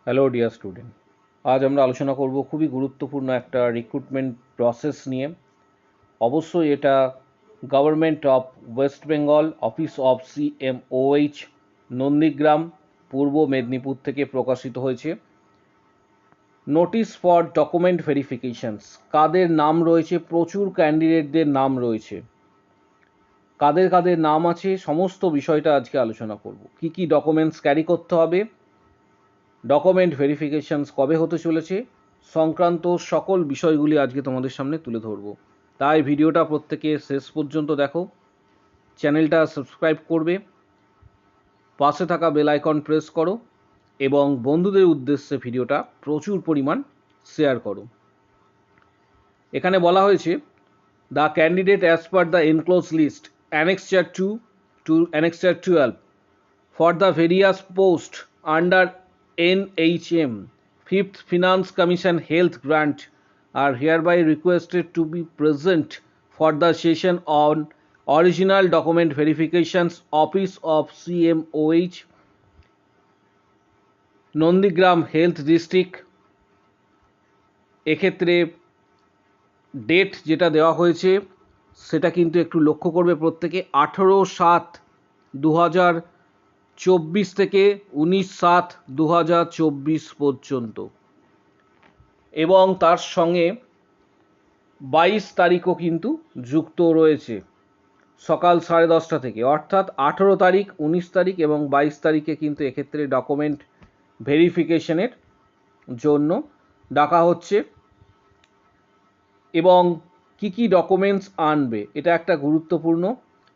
Hello dear student, আজ আমরা আলোচনা করব খুবই গুরুত্বপূর্ণ একটা রিক্রুটমেন্ট প্রসেস নিয়ে। অবশ্যই এটা government of West Bengal office of CMOH Nandigram Purba Medinipur থেকে প্রকাশিত হয়েছে। Notice for document verifications. কাদের নাম রয়েছে? প্রচুর ক্যান্ডিডেটদের নাম রয়েছে। কাদের কাদের নাম আছে সমস্ত বিষয়টা আজকে আলোচনা করব। কি কি ডকুমেন্টস ক্যারি করতে হবে, ডকুমেন্ট ভেরিফিকেশনস কবে হতে চলেছে সংক্রান্ত সকল বিষয়গুলি আজকে তোমাদের সামনে তুলে ধরব। তাই ভিডিওটা প্রত্যেকে শেষ পর্যন্ত দেখো, চ্যানেলটা সাবস্ক্রাইব করবে, পাশে থাকা বেল আইকন প্রেস করো এবং বন্ধুদের উদ্দেশ্যে ভিডিওটা প্রচুর পরিমাণ শেয়ার করো। এখানে বলা হয়েছে the candidate as per the enclose list annexure 2 to annexure 12 for the various posts under NHM 5th Finance Commission Health Grant are hereby requested to be present for the session on original document verifications office of CMOH Nandigram health district. এক্ষেত্রে date যেটা দেওয়া হয়েছে সেটা কিন্তু একটু লক্ষ্য করবে প্রত্যেকে, 18/7/2024 থেকে 19/7/2024 পর্যন্ত, এবং তার সঙ্গে 22 তারিখও কিন্তু যুক্ত রয়েছে সকাল 10:30 থেকে। অর্থাৎ 18 তারিখ, 19 তারিখ এবং 22 তারিখে কিন্তু এক্ষেত্রে ডকুমেন্ট ভেরিফিকেশনের জন্য ডাকা হচ্ছে। এবং কি কি ডকুমেন্টস আনবে এটা একটা গুরুত্বপূর্ণ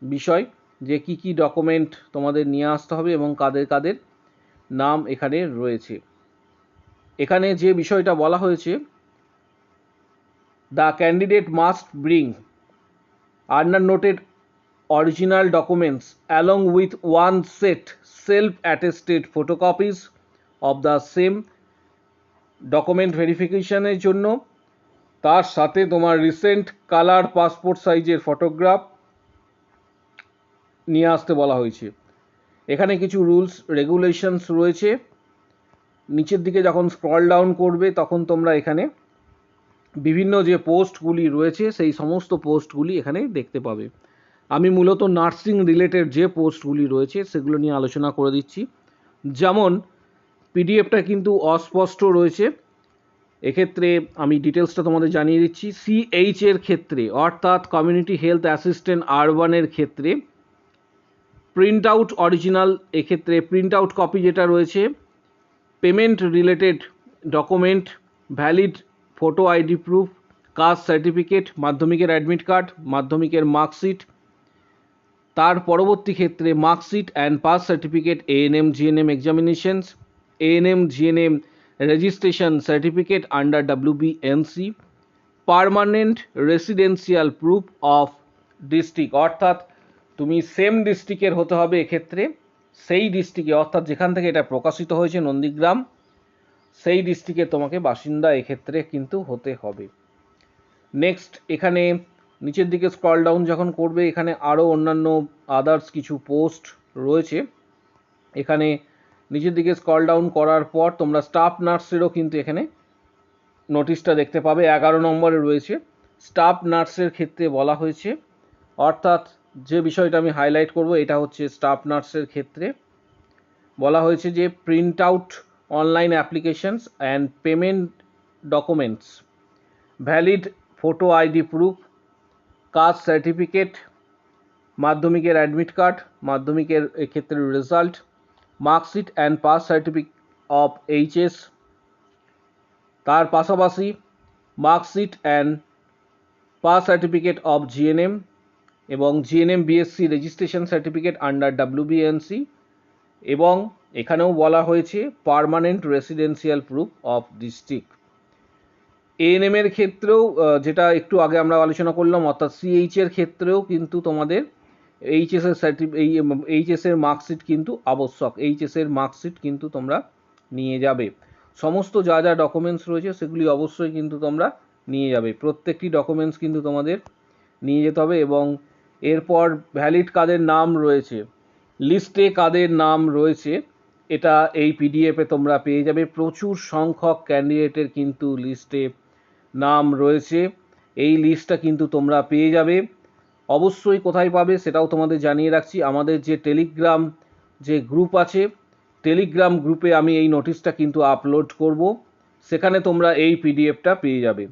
বিষয়, যে কি কি ডকুমেন্ট তোমাদের নিয়ে আসতে হবে এবং কাদের কাদের নাম এখানে রয়েছে। এখানে যে বিষয়টা বলা হয়েছে, the candidate must bring under noted original documents along with one set self attested photocopies of the same. Document ভেরিফিকেশনের জন্য তার সাথে তোমার রিসেন্ট কালার পাসপোর্ট সাইজের ফটোগ্রাফ নিয়ে আসতে বলা হয়েছে। এখানে কিছু রুলস রেগুলেশনস রয়েছে। নিচের দিকে যখন স্ক্রল ডাউন করবে তখন তোমরা এখানে বিভিন্ন যে পোস্টগুলি রয়েছে সেই সমস্ত পোস্টগুলি এখানে দেখতে পাবে। আমি মূলত নার্সিং রিলেটেড যে পোস্টগুলি রয়েছে সেগুলো নিয়ে আলোচনা করে দিচ্ছি। যেমন পিডিএফটা কিন্তু অস্পষ্ট রয়েছে, এক্ষেত্রে আমি ডিটেলসটা তোমাদের জানিয়ে দিচ্ছি। CH এর ক্ষেত্রে অর্থাৎ কমিউনিটি হেলথ অ্যাসিস্ট্যান্ট আরবানের ক্ষেত্রে প্রিন্ট আউট অরিজিনাল, এক্ষেত্রে প্রিন্ট আউট কপি যেটা রয়েছে, payment related document, valid photo ID proof, caste certificate, মাধ্যমিকের অ্যাডমিট কার্ড, মাধ্যমিকের মার্কশিট, তার পরবর্তী ক্ষেত্রে marksheet and pass certificate, ANM GNM examinations, ANM GNM registration certificate under WBNC, permanent residential proof of district, অর্থাৎ তুমি same ডিস্ট্রিক্টের হতে হবে এক্ষেত্রে, সেই ডিস্ট্রিক্টে অর্থাৎ যেখান থেকে এটা প্রকাশিত হয়েছে নন্দীগ্রাম সেই ডিস্ট্রিক্টে তোমাকে বাসিন্দা এক্ষেত্রে কিন্তু হতে হবে। নেক্সট, এখানে নিচের দিকে স্ক্রল ডাউন যখন করবে এখানে আরও অন্যান্য আদার্স কিছু পোস্ট রয়েছে। এখানে নিচের দিকে স্ক্রল ডাউন করার পর তোমরা স্টাফ নার্সেরও কিন্তু এখানে নোটিশটা দেখতে পাবে, 11 নম্বরে রয়েছে। স্টাফ নার্সের ক্ষেত্রে বলা হয়েছে, অর্থাৎ যে বিষয়টা আমি হাইলাইট করব এটা হচ্ছে স্টাফ নার্সের ক্ষেত্রে বলা হয়েছে যে print out online applications and payment documents, valid photo ID proof, caste certificate, মাধ্যমিকের অ্যাডমিট কার্ড, মাধ্যমিকের এক্ষেত্রে result, marksheet and pass certificate of HS, তার পাশাপাশি marksheet and pass certificate of GNM এবং GNM BSc registration certificate under WBNC, এবং এখানেও বলা হয়েছে permanent residential proof of district. ANM এর ক্ষেত্রেও যেটা একটু আগে আমরা আলোচনা করলাম, অর্থাৎ CH এর ক্ষেত্রেও কিন্তু তোমাদের HS এর মার্কশিট কিন্তু আবশ্যক, HS এর মার্কশিট কিন্তু তোমরা নিয়ে যাবে। সমস্ত যা যা ডকুমেন্টস রয়েছে সেগুলি অবশ্যই কিন্তু তোমরা নিয়ে যাবে, প্রত্যেকটি ডকুমেন্টস কিন্তু তোমাদের নিয়ে যেতে হবে। এবং এরপর ভ্যালিড কাদের নাম রয়েছে, লিস্টে কাদের নাম রয়েছে এটা এই পিডিএফে তোমরা পেয়ে যাবে। প্রচুর সংখ্যক ক্যান্ডিডেটের কিন্তু লিস্টে নাম রয়েছে, এই লিস্টটা কিন্তু তোমরা পেয়ে যাবে। অবশ্যই কোথায় পাবে সেটাও তোমাদের জানিয়ে রাখছি, আমাদের যে টেলিগ্রাম যে গ্রুপ আছে, টেলিগ্রাম গ্রুপে আমি এই নোটিশটা কিন্তু আপলোড করব, সেখানে তোমরা এই পিডিএফটা পেয়ে যাবে।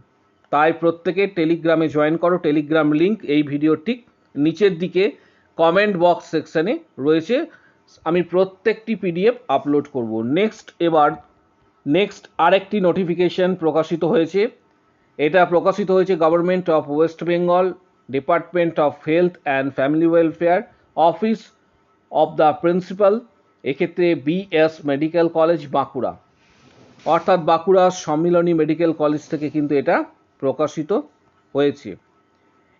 তাই প্রত্যেকে টেলিগ্রামে জয়েন করো। টেলিগ্রাম লিংক এই ভিডিওর ঠিক নিচের দিকে কমেন্ট বক্স সেকশানে রয়েছে, আমি প্রত্যেকটি পিডিএফ আপলোড করব। নেক্সট আরেকটি নোটিফিকেশন প্রকাশিত হয়েছে। এটা প্রকাশিত হয়েছে government of West Bengal, department of health and family welfare, office of the principal, এক্ষেত্রে বিএস মেডিকেল কলেজ বাঁকুড়া, অর্থাৎ বাঁকুড়া সম্মিলনী মেডিকেল কলেজ থেকে কিন্তু এটা প্রকাশিত হয়েছে।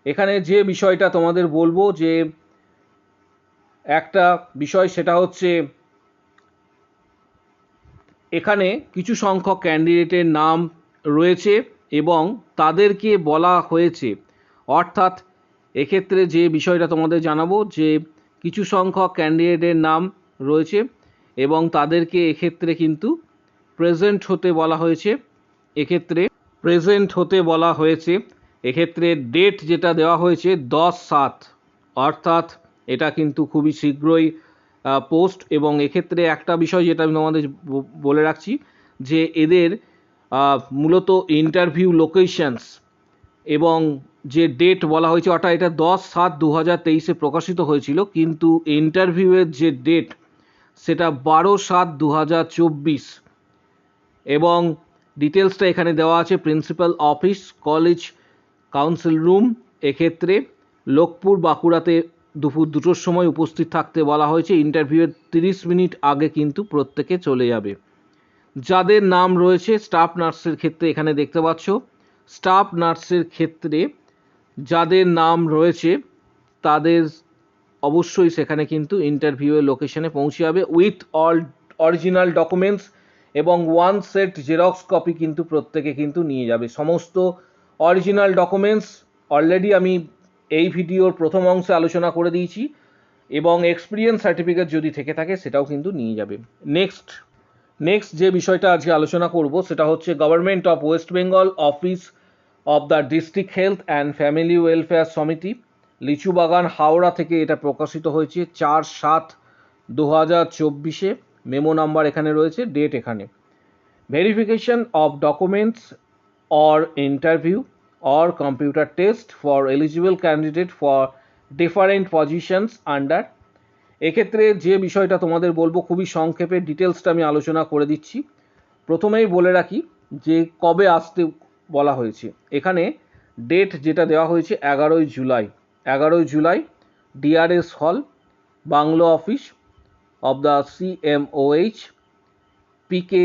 এখানে যে বিষয়টা তোমাদের বলবো, যে একটা বিষয় সেটা হচ্ছে এখানে কিছু সংখ্যক ক্যান্ডিডেটের নাম রয়েছে এবং তাদেরকে বলা হয়েছে, অর্থাৎ এক্ষেত্রে যে বিষয়টা তোমাদের জানাবো, যে কিছু সংখ্যক ক্যান্ডিডেটের নাম রয়েছে এবং তাদেরকে এক্ষেত্রে কিন্তু প্রেজেন্ট হতে বলা হয়েছে। এক্ষেত্রে ডেট যেটা দেওয়া হয়েছে 10/7, অর্থাৎ এটা কিন্তু খুবই শীঘ্রই পোস্ট। এবং এক্ষেত্রে একটা বিষয় যেটা আমি তোমাদের বলে রাখছি, যে এদের মূলত ইন্টারভিউ লোকেশনস এবং যে ডেট বলা হয়েছে, অর্থাৎ এটা 10/7/2023 প্রকাশিত হয়েছিল, কিন্তু ইন্টারভিউয়ের যে ডেট সেটা 12/7/2024। এবং ডিটেলসটা এখানে দেওয়া আছে, principal office, college council room, এক্ষেত্রে লোকপুর বাঁকুড়াতে দুপুর 2টোর সময় উপস্থিত থাকতে বলা হয়েছে। ইন্টারভিউয়ের 30 মিনিট আগে কিন্তু প্রত্যেকে চলে যাবে। যাদের নাম রয়েছে স্টাফ নার্সের ক্ষেত্রে, এখানে দেখতে পাচ্ছ স্টাফ নার্সের ক্ষেত্রে যাদের নাম রয়েছে তাদের অবশ্যই সেখানে কিন্তু ইন্টারভিউয়ের লোকেশনে পৌঁছে যাবে উইথ অল অরিজিনাল ডকুমেন্টস, এবং 1 সেট জেরক্স কপি কিন্তু প্রত্যেকে কিন্তু নিয়ে যাবে। সমস্ত অরিজিনাল ডকুমেন্টস অলরেডি আমি এই ভিডিওর প্রথম অংশে আলোচনা করে দিয়েছি, এবং এক্সপিরিয়েন্স সার্টিফিকেট যদি থেকে থাকে সেটাও কিন্তু নিয়ে যাবে। নেক্সট যে বিষয়টা আজকে আলোচনা করব সেটা হচ্ছে government of West Bengal, office of the district health and family welfare সমিতি, লিচুবাগান, হাওড়া থেকে এটা প্রকাশিত হয়েছে 4/7/2024। মেমো নাম্বার এখানে রয়েছে, ডেট এখানে। Verification of documents or interview or computer test for eligible candidate for different positions under. এক্ষেত্রে যে বিষয়টা তোমাদের বলবো খুবই সংক্ষেপে, ডিটেলসটা আমি আলোচনা করে দিচ্ছি। প্রথমেই বলে রাখি যে কবে আসতে বলা হয়েছে। এখানে ডেট যেটা দেওয়া হয়েছে 11ই July, DRS hall, bungalow office of the CMOH, P K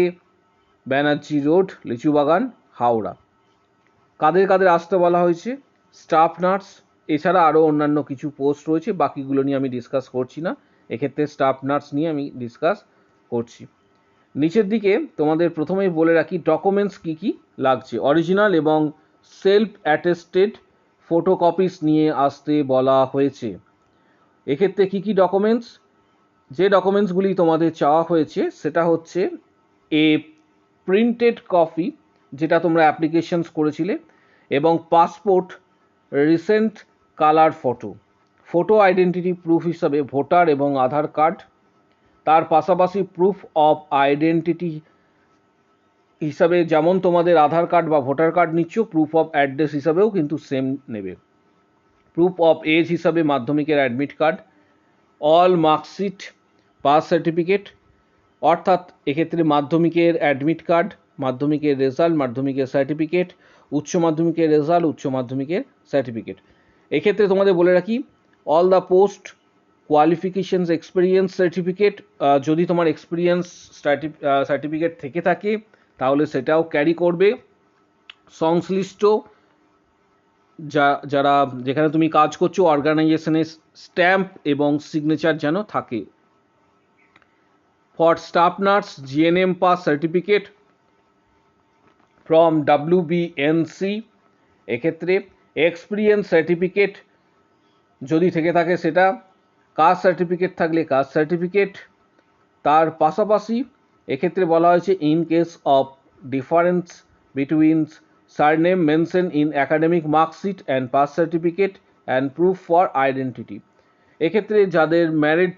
Banerjee road, Lichubagan, Howrah. কাদের আসতে বলা হয়েছে? স্টাফ নার্স, এছাড়া আরও অন্যান্য কিছু পোস্ট রয়েছে, বাকিগুলো নিয়ে আমি ডিসকাস করছি না, এক্ষেত্রে স্টাফ নার্স নিয়ে আমি ডিসকাস করছি। নিচের দিকে তোমাদের প্রথমেই বলে রাখি ডকুমেন্টস কী কী লাগছে। অরিজিনাল এবং সেলফ অ্যাটেস্টেড ফটোকপিস নিয়ে আসতে বলা হয়েছে। এক্ষেত্রে কী কী ডকুমেন্টস? যে ডকুমেন্টসগুলি তোমাদের চাওয়া হয়েছে সেটা হচ্ছে প্রিন্টেড কপি যেটা তোমরা অ্যাপ্লিকেশনস করেছিলে, এবং passport, recent colour photo identity proof হিসাবে ভোটার এবং আধার কার্ড, তার পাশাপাশি প্রুফ অফ আইডেন্টিটি হিসাবে যেমন তোমাদের আধার কার্ড বা ভোটার কার্ড নিচ্ছ, প্রুফ অফ অ্যাড্রেস হিসাবেও কিন্তু সেম নেবে। প্রুফ অফ এজ হিসাবে মাধ্যমিকের admit card, all marksheet, pass certificate, অর্থাৎ এক্ষেত্রে মাধ্যমিকের অ্যাডমিট কার্ড, মাধ্যমিকের রেজাল্ট, মাধ্যমিকের সার্টিফিকেট, উচ্চ মাধ্যমিকের রেজাল্ট, উচ্চ মাধ্যমিকের সার্টিফিকেট। এক্ষেত্রে তোমাদের বলে রাখি all the post qualifications experience certificate, যদি তোমার এক্সপিরিয়েন্স সার্টিফিকেট থেকে থাকে তাহলে সেটাও ক্যারি করবে। সংশ্লিষ্ট যারা যেখানে তুমি কাজ করছো অর্গানাইজেশনের স্ট্যাম্প এবং সিগনেচার যেন থাকে। For staff nurse GNM pass certificate from WBNC, এক্ষেত্রে এক্সপিরিয়েন্স সার্টিফিকেট যদি থেকে থাকে সেটা, কাস্ট সার্টিফিকেট থাকলে কাস্ট সার্টিফিকেট, তার পাশাপাশি এক্ষেত্রে বলা হয়েছে in case of difference between surname mention in academic marksheet and pass certificate and proof for identity. এক্ষেত্রে যাদের ম্যারিড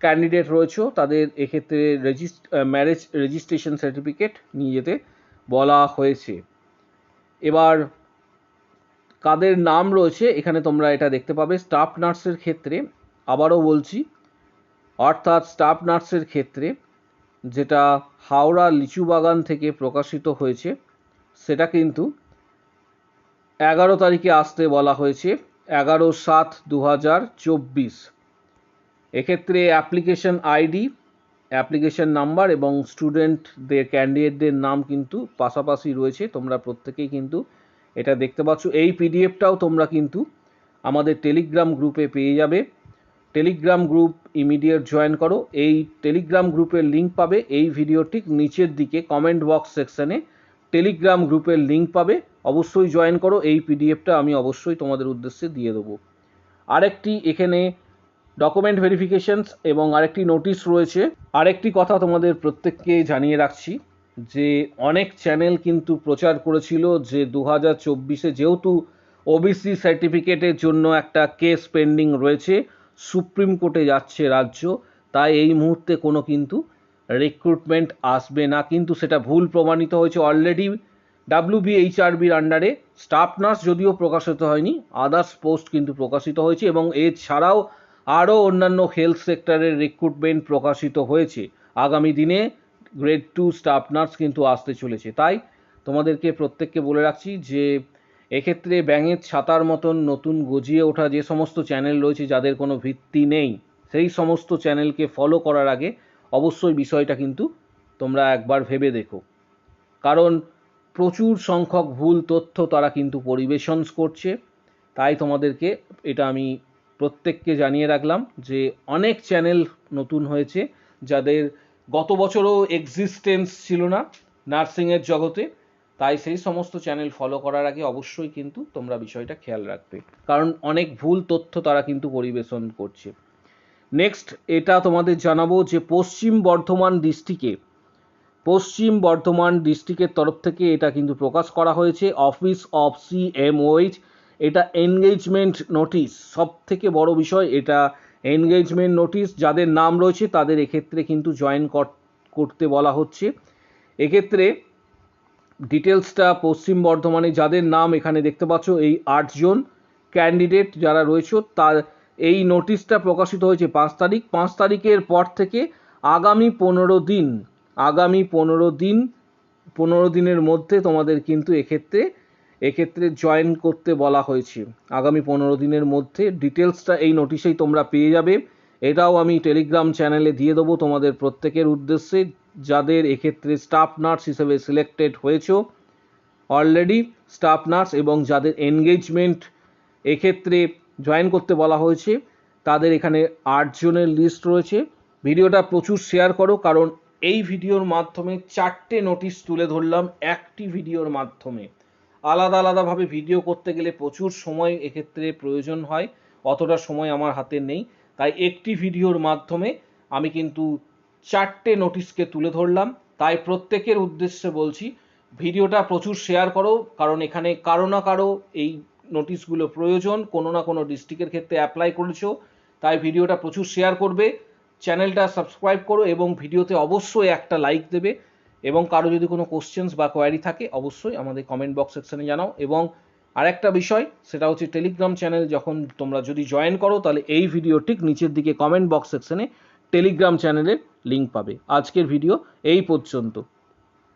ক্যান্ডিডেট রয়েছে তাদের এক্ষেত্রে ম্যারেজ রেজিস্ট্রেশন সার্টিফিকেট নিয়ে যেতে বলা হয়েছে। এবার কাদের নাম রয়েছে এখানে তোমরা এটা দেখতে পাবে। স্টাফ নার্সের ক্ষেত্রে আবারও বলছি, অর্থাৎ স্টাফ নার্সের ক্ষেত্রে যেটা হাওড়া লিচুবাগান থেকে প্রকাশিত হয়েছে সেটা কিন্তু 11 তারিখে আসতে বলা হয়েছে, 11/7/2024। এক্ষেত্রে অ্যাপ্লিকেশন আইডি, অ্যাপ্লিকেশন নাম্বার এবং স্টুডেন্টদের ক্যান্ডিডেটদের নাম কিন্তু পাশাপাশি রয়েছে, তোমরা প্রত্যেকেই কিন্তু এটা দেখতে পাচ্ছ। এই পিডিএফটাও তোমরা কিন্তু আমাদের টেলিগ্রাম গ্রুপে পেয়ে যাবে। টেলিগ্রাম গ্রুপ ইমিডিয়েট জয়েন করো। এই টেলিগ্রাম গ্রুপের লিঙ্ক পাবে এই ভিডিও ঠিক নিচের দিকে কমেন্ট বক্স সেকশানে টেলিগ্রাম গ্রুপের লিঙ্ক পাবে, অবশ্যই জয়েন করো। এই পিডিএফটা আমি অবশ্যই তোমাদের উদ্দেশ্যে দিয়ে দেবো। আরেকটি এখানে ডকুমেন্ট ভেরিফিকেশনস এবং আরেকটি নোটিশ রয়েছে। আরেকটি কথা তোমাদের প্রত্যেককে জানিয়ে রাখছি যে অনেক চ্যানেল কিন্তু প্রচার করেছিল যে 2024-এ যেহেতু ওবিসি সার্টিফিকেটের জন্য একটা কেস পেন্ডিং রয়েছে, সুপ্রিম কোর্টে যাচ্ছে রাজ্য, তাই এই মুহূর্তে কোনো কিন্তু রিক্রুটমেন্ট আসবে না, কিন্তু সেটা ভুল প্রমাণিত হয়েছে। অলরেডি WBHRBর আন্ডারে স্টাফ নার্স যদিও প্রকাশিত হয়নি, আদার্স পোস্ট কিন্তু প্রকাশিত হয়েছে এবং এছাড়াও আরও অন্যান্য হেলথ সেক্টরের রিক্রুটমেন্ট প্রকাশিত হয়েছে। আগামী দিনে গ্রেড 2 স্টাফ নার্স কিন্তু আসতে চলেছে। তাই তোমাদেরকে প্রত্যেককে বলে রাখছি যে এক্ষেত্রে ব্যাঙের ছাতার মতন নতুন গজিয়ে ওঠা যে সমস্ত চ্যানেল রয়েছে যাদের কোনো ভিত্তি নেই, সেই সমস্ত চ্যানেলকে ফলো করার আগে অবশ্যই বিষয়টা কিন্তু তোমরা একবার ভেবে দেখো, কারণ প্রচুর সংখ্যক ভুল তথ্য তারা কিন্তু পরিবেশন করছে। তাই তোমাদেরকে এটা আমি প্রত্যেককে জানিয়ে রাখলাম যে অনেক চ্যানেল নতুন হয়েছে যাদের গত বছরও এক্সিস্টেন্স ছিল না নার্সিংয়ের জগতে, তাই সেই সমস্ত চ্যানেল ফলো করার আগে অবশ্যই কিন্তু তোমরা বিষয়টা খেয়াল রাখবে, কারণ অনেক ভুল তথ্য তারা কিন্তু পরিবেশন করছে। নেক্সট এটা তোমাদের জানাবো যে পশ্চিম বর্ধমান ডিস্ট্রিক্টের তরফ থেকে এটা কিন্তু প্রকাশ করা হয়েছে, অফিস অফ CMOH। এটা এনগেজমেন্ট নোটিশ, সব থেকে বড় বিষয় এটা এনগেজমেন্ট নোটিশ। যাদের নাম রয়েছে তাদের এক্ষেত্রে কিন্তু জয়েন করতে বলা হচ্ছে। এক্ষেত্রে ডিটেলসটা পশ্চিম বর্ধমানে যাদের নাম এখানে দেখতে পাচ্ছ, এই 8 জন ক্যান্ডিডেট যারা রয়েছে তার এই নোটিশটা প্রকাশিত হয়েছে 5 তারিখ। 5 তারিখের পর থেকে আগামী 15 দিনের মধ্যে তোমাদের কিন্তু এক্ষেত্রে জয়েন করতে বলা হয়েছে। আগামী 15 দিনের মধ্যে ডিটেলসটা এই নোটিশেই তোমরা পেয়ে যাবে। এটাও আমি টেলিগ্রাম চ্যানেলে দিয়ে দেবো তোমাদের প্রত্যেকের উদ্দেশ্যে, যাদের এক্ষেত্রে স্টাফ নার্স হিসেবে সিলেক্টেড হয়েছে অলরেডি স্টাফ নার্স এবং যাদের এনগেজমেন্ট এক্ষেত্রে জয়েন করতে বলা হয়েছে তাদের এখানে 8 জনের লিস্ট রয়েছে। ভিডিওটা প্রচুর শেয়ার করো, কারণ এই ভিডিওর মাধ্যমে 4টে নোটিশ তুলে ধরলাম একটি ভিডিওর মাধ্যমে। আলাদা আলাদাভাবে ভিডিও করতে গেলে প্রচুর সময় এক্ষেত্রে প্রয়োজন হয়, অতটা সময় আমার হাতে নেই, তাই একটি ভিডিওর মাধ্যমে আমি কিন্তু 4টে নোটিশকে তুলে ধরলাম। তাই প্রত্যেকের উদ্দেশ্যে বলছি ভিডিওটা প্রচুর শেয়ার করো, কারণ এখানে কারো না কারো এই নোটিশগুলো প্রয়োজন, কোনো না কোনো ডিস্ট্রিক্টের ক্ষেত্রে অ্যাপ্লাই করেছো, তাই ভিডিওটা প্রচুর শেয়ার করবে, চ্যানেলটা সাবস্ক্রাইব করো এবং ভিডিওতে অবশ্যই একটা লাইক দেবে। এবং কারো যদি কোনো কোশ্চেন্স বা কোয়ারি থাকে অবশ্যই আমাদের কমেন্ট বক্স সেকশনে জানাও। এবং আরেকটা বিষয় সেটা হচ্ছে টেলিগ্রাম চ্যানেল যখন তোমরা যদি জয়েন করো তাহলে এই ভিডিও ঠিক নিচের দিকে কমেন্ট বক্স সেকশনে টেলিগ্রাম চ্যানেলের লিঙ্ক পাবে। আজকের ভিডিও এই পর্যন্ত।